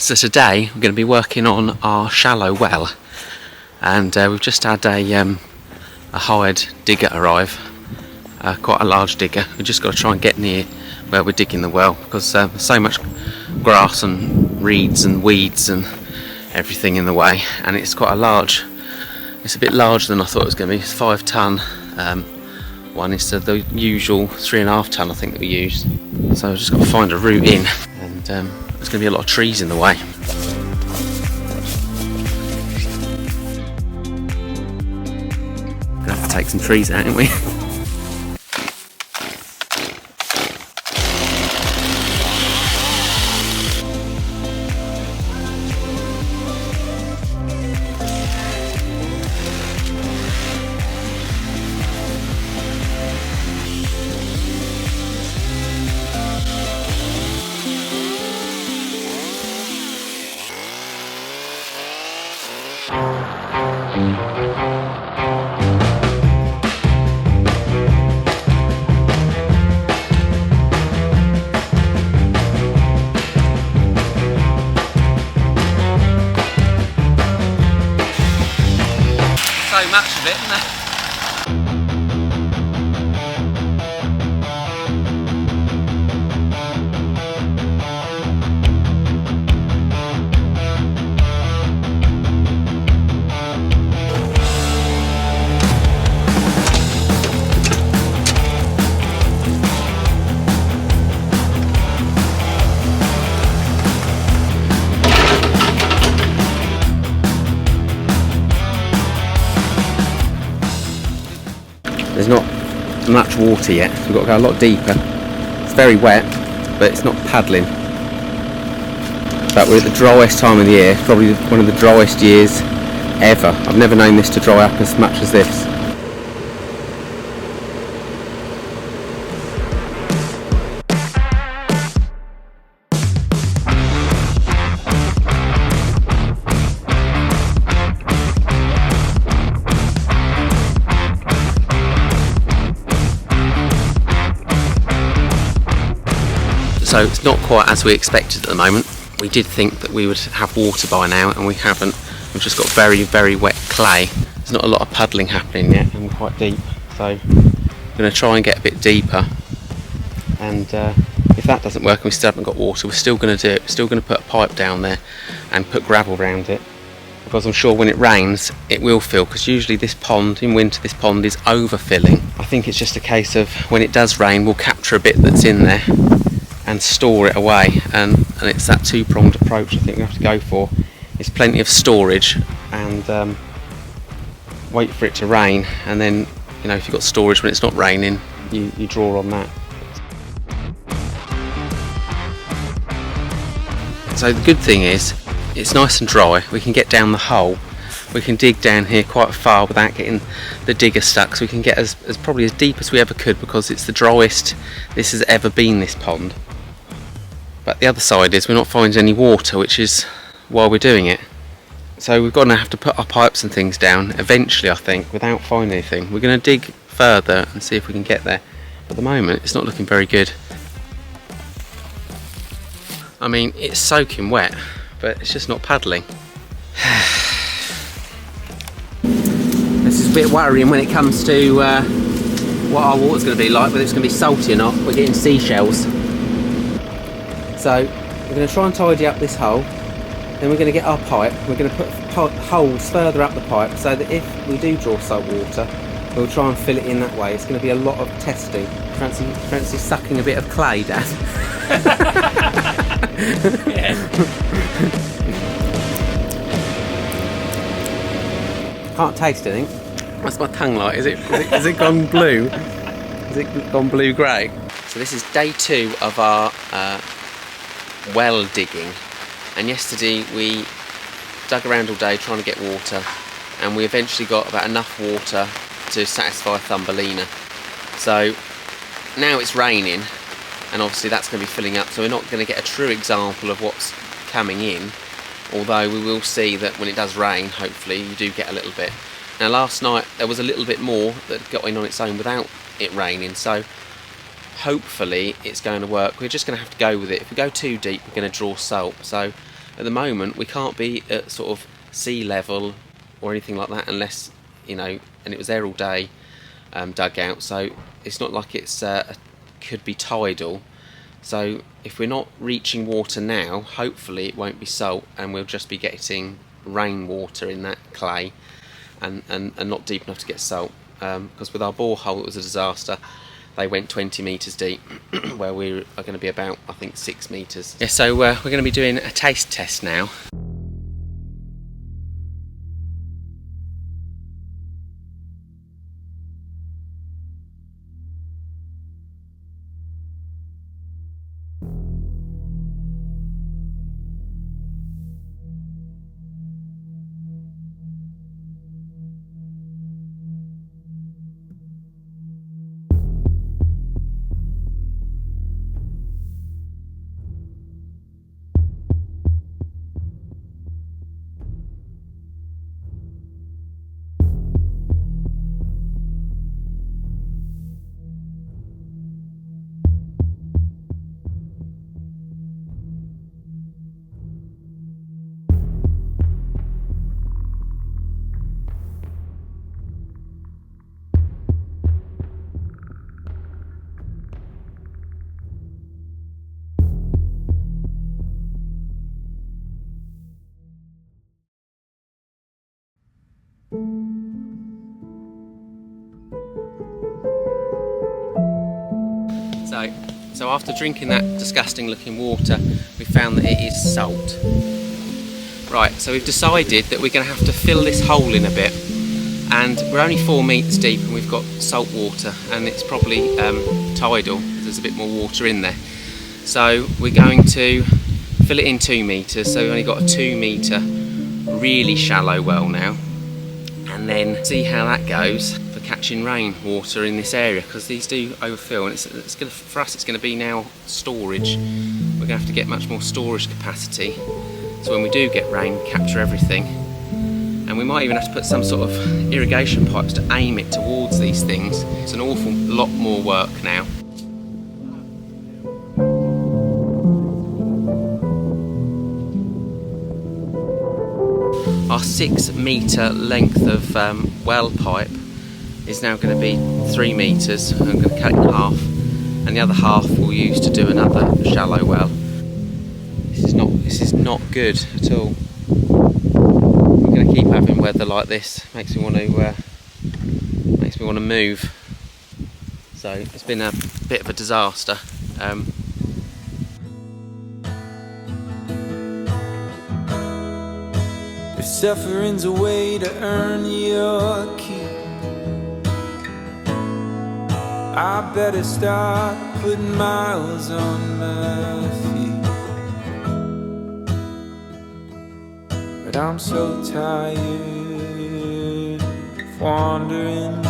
So today we're going to be working on our shallow well, and we've just had a hired digger arrive, quite a large digger. We've just got to try and get near where we're digging the well because there's so much grass and reeds and weeds and everything in the way, and it's quite a large, it's a bit larger than I thought it was going to be. It's 5 tonne one instead of the usual 3.5 tonne I think that we used. So I've just got to find a route in, and there's going to be a lot of trees in the way. Going to have to take some trees out, aren't we? So much of it, isn't there? There's not much water yet, so we've got to go a lot deeper. It's very wet, but it's not paddling. But we're at the driest time of the year, probably one of the driest years ever. I've never known this to dry up as much as this. So it's not quite as we expected at the moment. We did think that we would have water by now, and we haven't. We've just got very, very wet clay. There's not a lot of puddling happening yet, and we're quite deep. So I'm going to try and get a bit deeper. And if that doesn't work and we still haven't got water, we're still going to do it. We're still going to put a pipe down there and put gravel around it. Because I'm sure when it rains, it will fill. Because usually this pond, in winter, this pond is overfilling. I think it's just a case of when it does rain, we'll capture a bit that's in there and store it away, and it's that two-pronged approach I think we have to go for. It's plenty of storage and wait for it to rain, and then, you know, if you've got storage when it's not raining, you draw on that. So the good thing is it's nice and dry. We can get down the hole. We can dig down here quite far without getting the digger stuck, so we can get as probably as deep as we ever could, because it's the driest this has ever been, this pond. But the other side is we're not finding any water, which is why we're doing it. So we're going to have to put our pipes and things down eventually, I think, without finding anything. We're going to dig further and see if we can get there. But at the moment, it's not looking very good. I mean, it's soaking wet, but it's just not paddling. This is a bit worrying when it comes to what our water's going to be like, whether it's going to be salty or not. We're getting seashells. So we're going to try and tidy up this hole, then we're going to get our pipe. We're going to put holes further up the pipe so that if we do draw salt water, we'll try and fill it in that way. It's going to be a lot of testing. Fancy sucking a bit of clay, Dad? Can't taste anything. What's my tongue like? Is it gone blue? Has it gone blue-grey? So this is day 2 of our well digging, and yesterday we dug around all day trying to get water, and we eventually got about enough water to satisfy Thumbelina. So now it's raining, and obviously that's going to be filling up, so we're not going to get a true example of what's coming in, although we will see that when it does rain, hopefully you do get a little bit. Now last night there was a little bit more that got in on its own without it raining, so hopefully it's going to work. We're just going to have to go with it. If we go too deep, we're going to draw salt, so at the moment we can't be at sort of sea level or anything like that unless, you know, and it was there all day, dug out, so it's not like it's could be tidal. So if we're not reaching water now, hopefully it won't be salt and we'll just be getting rainwater in that clay, and not deep enough to get salt, because with our borehole it was a disaster. They went 20 metres deep where we are going to be about, I think, 6 metres. Yeah, so we're going to be doing a taste test now. So after drinking that disgusting looking water, we found that it is salt. Right, so we've decided that we're going to have to fill this hole in a bit, and we're only 4 metres deep and we've got salt water, and it's probably tidal, there's a bit more water in there. So we're going to fill it in 2 metres, so we've only got a 2 metre really shallow well now, and then see how that goes for catching rainwater in this area, because these do overfill, and it's going to, for us it's going to be now storage. We're going to have to get much more storage capacity, so when we do get rain, capture everything. And we might even have to put some sort of irrigation pipes to aim it towards these things. It's an awful lot more work now. Our 6 metre length of well pipe is now going to be 3 metres. I'm going to cut it in half, and the other half we'll use to do another shallow well. This is not good at all. We're going to keep having weather like this. Makes me want to move. So it's been a bit of a disaster. If suffering's a way to earn your keep, I better start putting miles on my feet. But I'm so tired of wandering